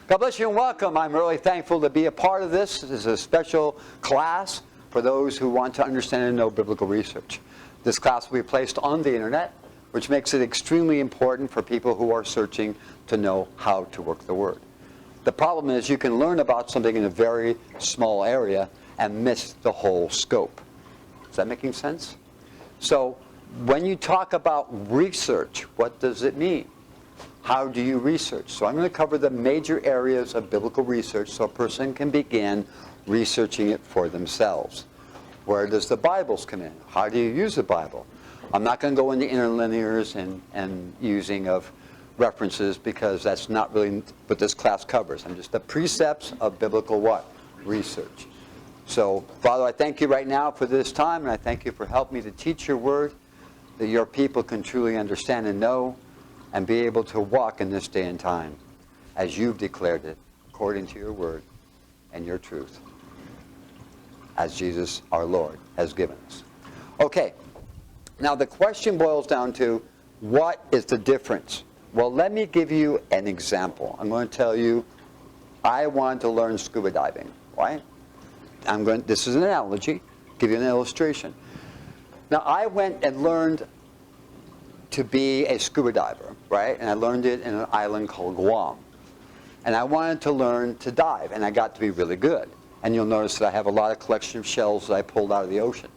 God bless you and welcome. I'm really thankful to be a part of this. This is a special class for those who want to understand and know biblical research. This class will be placed on the internet, which makes it extremely important for people who are searching to know how to work the Word. The problem is you can learn about something in a very small area and miss the whole scope. Is that making sense? So when you talk about research, what does it mean? How do you research? So I'm going to cover the major areas of biblical research so a person can begin researching it for themselves. Where does the Bibles come in? How do you use the Bible? I'm not going to go into interlinears and using of references because that's not really what this class covers. I'm just the precepts of biblical what? Research. So, Father, I thank you right now for this time, and I thank you for helping me to teach your word, that your people can truly understand and know, and be able to walk in this day and time as you've declared it, according to your word and your truth, as Jesus, our Lord, has given us. Okay, now the question boils down to, what is the difference? Well, let me give you an example. I'm going to tell you, I want to learn scuba diving, right? This is an analogy, give you an illustration. Now, I went and learned to be a scuba diver, right? And I learned it in an island called Guam. And I wanted to learn to dive, and I got to be really good. And you'll notice that I have a lot of collection of shells that I pulled out of the ocean,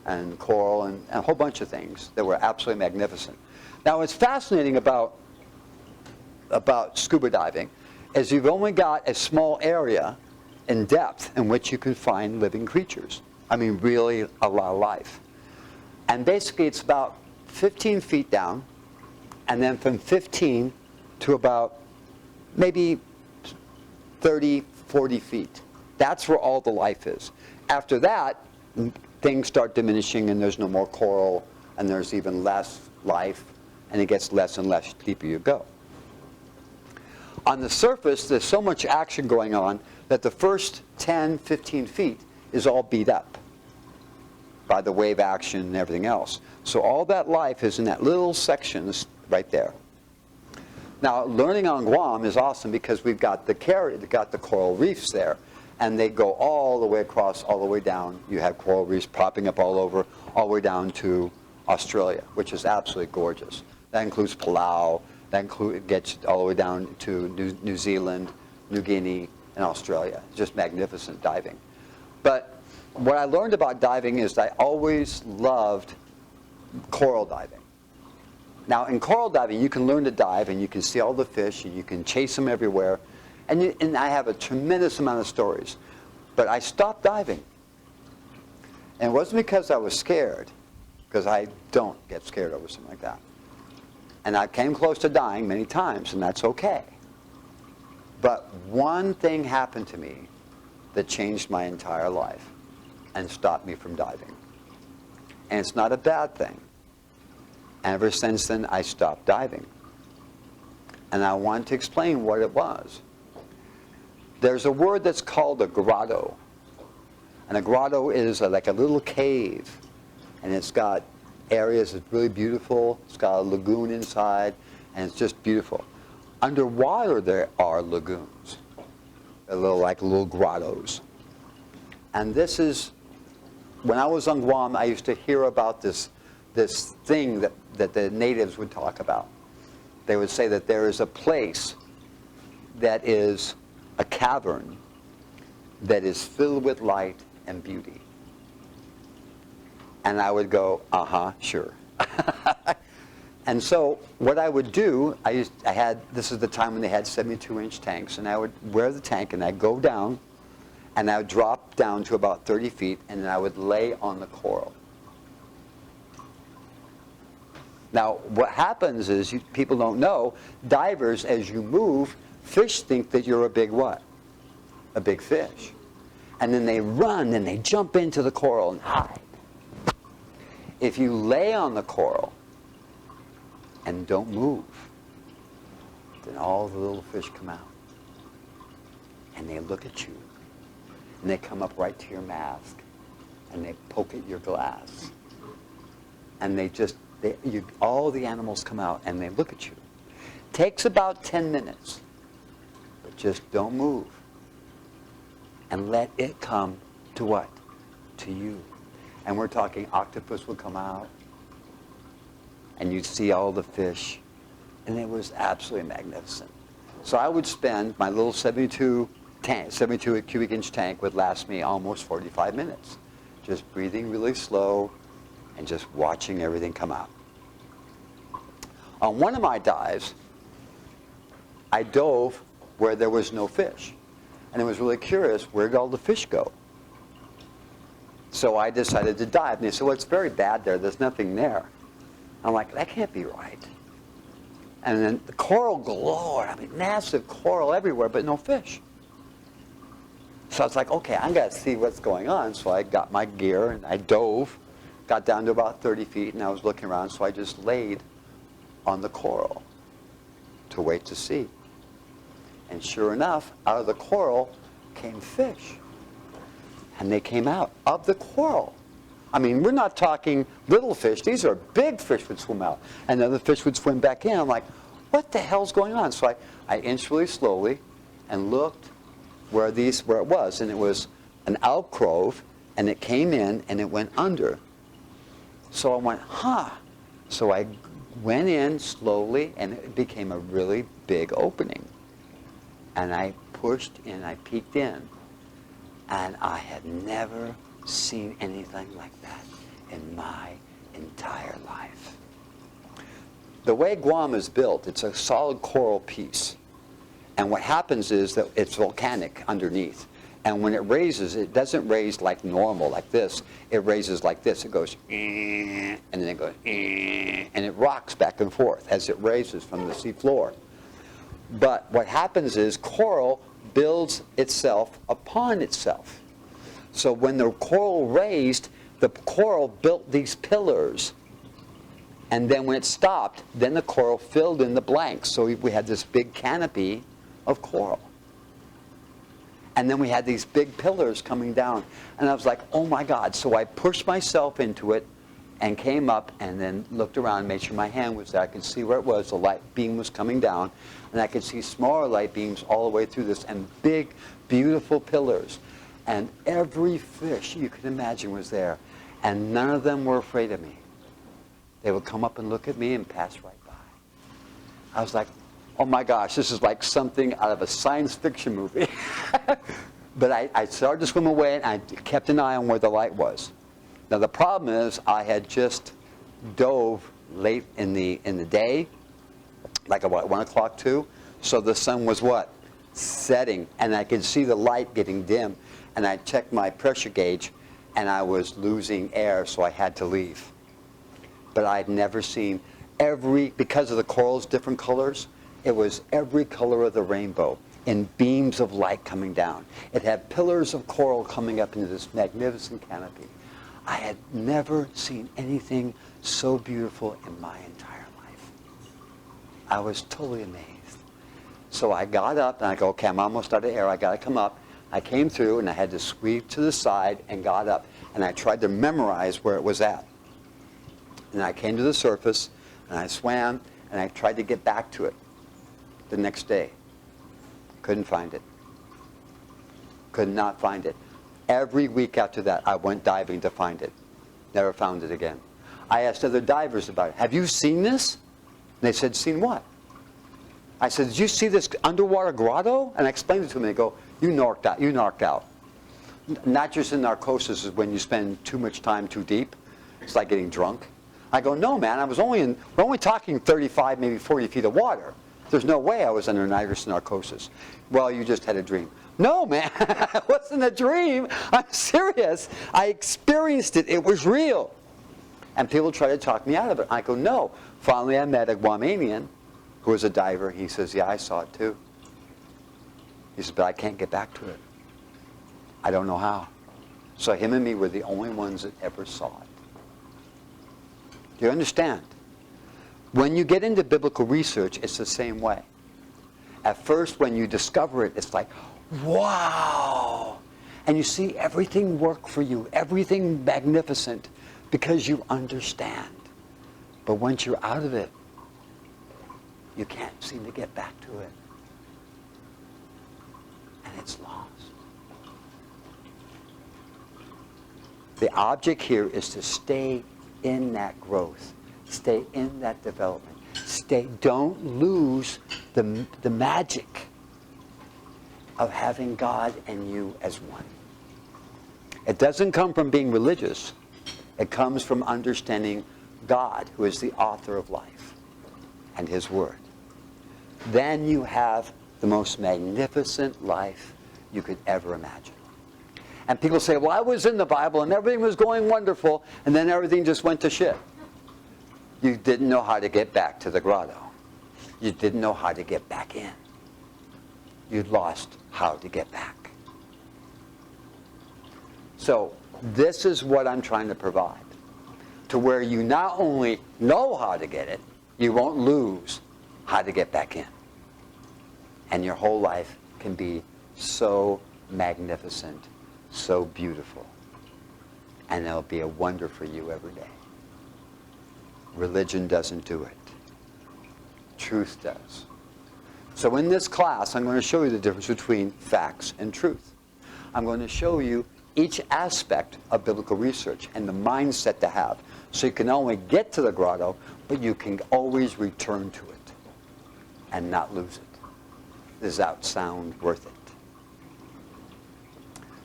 and coral, and a whole bunch of things that were absolutely magnificent. Now, what's fascinating about scuba diving is you've only got a small area in depth in which you can find living creatures. I mean, really a lot of life. And basically, it's about 15 feet down, and then from 15 to about maybe 30, 40 feet. That's where all the life is. After that, things start diminishing, and there's no more coral, and there's even less life, and it gets less and less the deeper you go. On the surface, there's so much action going on that the first 10, 15 feet is all beat up by the wave action and everything else. So all that life is in that little section right there. Now, learning on Guam is awesome because we've got the coral reefs there, and they go all the way across, all the way down. You have coral reefs popping up all over, all the way down to Australia, which is absolutely gorgeous. That includes Palau. It gets all the way down to New Zealand, New Guinea, and Australia. Just magnificent diving. But what I learned about diving is I always loved coral diving. Now, in coral diving, you can learn to dive, and you can see all the fish, and you can chase them everywhere. And I have a tremendous amount of stories. But I stopped diving. And it wasn't because I was scared, because I don't get scared over something like that. And I came close to dying many times, and that's okay. But one thing happened to me that changed my entire life and stopped me from diving. And it's not a bad thing. And ever since then, I stopped diving. And I wanted to explain what it was. There's a word that's called a grotto. And a grotto is like a little cave. And it's got areas that's really beautiful. It's got a lagoon inside, and it's just beautiful. Underwater, there are lagoons. They're like little grottos. And this is, when I was on Guam, I used to hear about this thing that the natives would talk about. They would say that there is a place that is a cavern that is filled with light and beauty. And I would go, sure. And so what I would do, this is the time when they had 72-inch tanks, and I would wear the tank, and I'd go down, and I would drop down to about 30 feet, and then I would lay on the coral. Now, what happens is, people don't know, divers, as you move, fish think that you're a big what? A big fish. And then they run, and they jump into the coral and hide. If you lay on the coral and don't move, then all the little fish come out. And they look at you. And they come up right to your mask. And they poke at your glass. And all the animals come out and they look at you. Takes about 10 minutes. But Just don't move. And let it come to what? To you. And we're talking octopus would come out, and you'd see all the fish, and it was absolutely magnificent. So I would spend, my little 72 cubic inch tank would last me almost 45 minutes. Just breathing really slow and just watching everything come out. On one of my dives, I dove where there was no fish. And I was really curious, where did all the fish go? So I decided to dive. And they said, well, it's very bad there. There's nothing there. I'm like, that can't be right. And then the coral galore. I mean, massive coral everywhere, but no fish. So I was like, okay, I got to see what's going on. So I got my gear and I dove, got down to about 30 feet, and I was looking around. So I just laid on the coral to wait to see. And sure enough, out of the coral came fish. And they came out of the coral. I mean, we're not talking little fish. These are big fish would swim out. And then the fish would swim back in. I'm like, what the hell's going on? So I inched really slowly and looked where it was. And it was an alcove, and it came in and it went under. So I went, huh. So I went in slowly, and it became a really big opening. And I pushed in, I peeked in. And I had never seen anything like that in my entire life. The way Guam is built, it's a solid coral piece. And what happens is that it's volcanic underneath. And when it raises, it doesn't raise like normal, like this. It raises like this. It goes, and then it goes, and it rocks back and forth as it raises from the seafloor. But what happens is coral builds itself upon itself. So when the coral raised, the coral built these pillars. And then when it stopped, then the coral filled in the blanks. So we had this big canopy of coral. And then we had these big pillars coming down. And I was like, oh my God. So I pushed myself into it and came up and then looked around, made sure my hand was there. I could see where it was. The light beam was coming down. And I could see smaller light beams all the way through this, and big, beautiful pillars. And every fish you could imagine was there. And none of them were afraid of me. They would come up and look at me and pass right by. I was like, oh my gosh, this is like something out of a science fiction movie. But I started to swim away, and I kept an eye on where the light was. Now the problem is I had just dove late in the day, like about 1 o'clock, 2. So the sun was what? Setting. And I could see the light getting dim. And I checked my pressure gauge, and I was losing air, so I had to leave. But I'd never seen because of the coral's different colors, it was every color of the rainbow in beams of light coming down. It had pillars of coral coming up into this magnificent canopy. I had never seen anything so beautiful in my entire life. I was totally amazed. So I got up, and I go, okay, I'm almost out of air. I got to come up. I came through, and I had to sweep to the side and got up. And I tried to memorize where it was at. And I came to the surface, and I swam, and I tried to get back to it the next day. Couldn't find it. Could not find it. Every week after that, I went diving to find it. Never found it again. I asked other divers about it. Have you seen this? And they said, seen what? I said, did you see this underwater grotto? And I explained it to them. They go, you knocked out. You knocked out. Nitrous in narcosis is when you spend too much time too deep. It's like getting drunk. I go, no, man. We're only talking 35, maybe 40 feet of water. There's no way I was under nitrous narcosis. Well, you just had a dream. No, man. It wasn't a dream. I'm serious. I experienced it. It was real. And people try to talk me out of it. I go, no. Finally, I met a Guamanian who was a diver. He says, yeah, I saw it too. He says, but I can't get back to it. I don't know how. So him and me were the only ones that ever saw it. Do you understand? When you get into biblical research, it's the same way. At first, when you discover it, it's like, wow! And you see everything work for you, everything magnificent, because you understand. But once you're out of it, you can't seem to get back to it. and it's lost. The object here is to stay in that growth. Stay in that development. Don't lose the magic of having God and you as one. It doesn't come from being religious. It comes from understanding God, who is the author of life, and His Word. Then you have the most magnificent life you could ever imagine. And people say, well, I was in the Bible and everything was going wonderful, and then everything just went to shit. You didn't know how to get back to the grotto. You didn't know how to get back in. You'd lost how to get back. So this is what I'm trying to provide, to where you not only know how to get it, you won't lose how to get back in. And your whole life can be so magnificent, so beautiful. And it'll be a wonder for you every day. Religion doesn't do it. Truth does. So in this class, I'm going to show you the difference between facts and truth. I'm going to show you each aspect of biblical research and the mindset to have. So you can not only get to the grotto, but you can always return to it and not lose it. Does that sound worth it?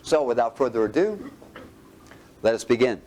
So without further ado, let us begin.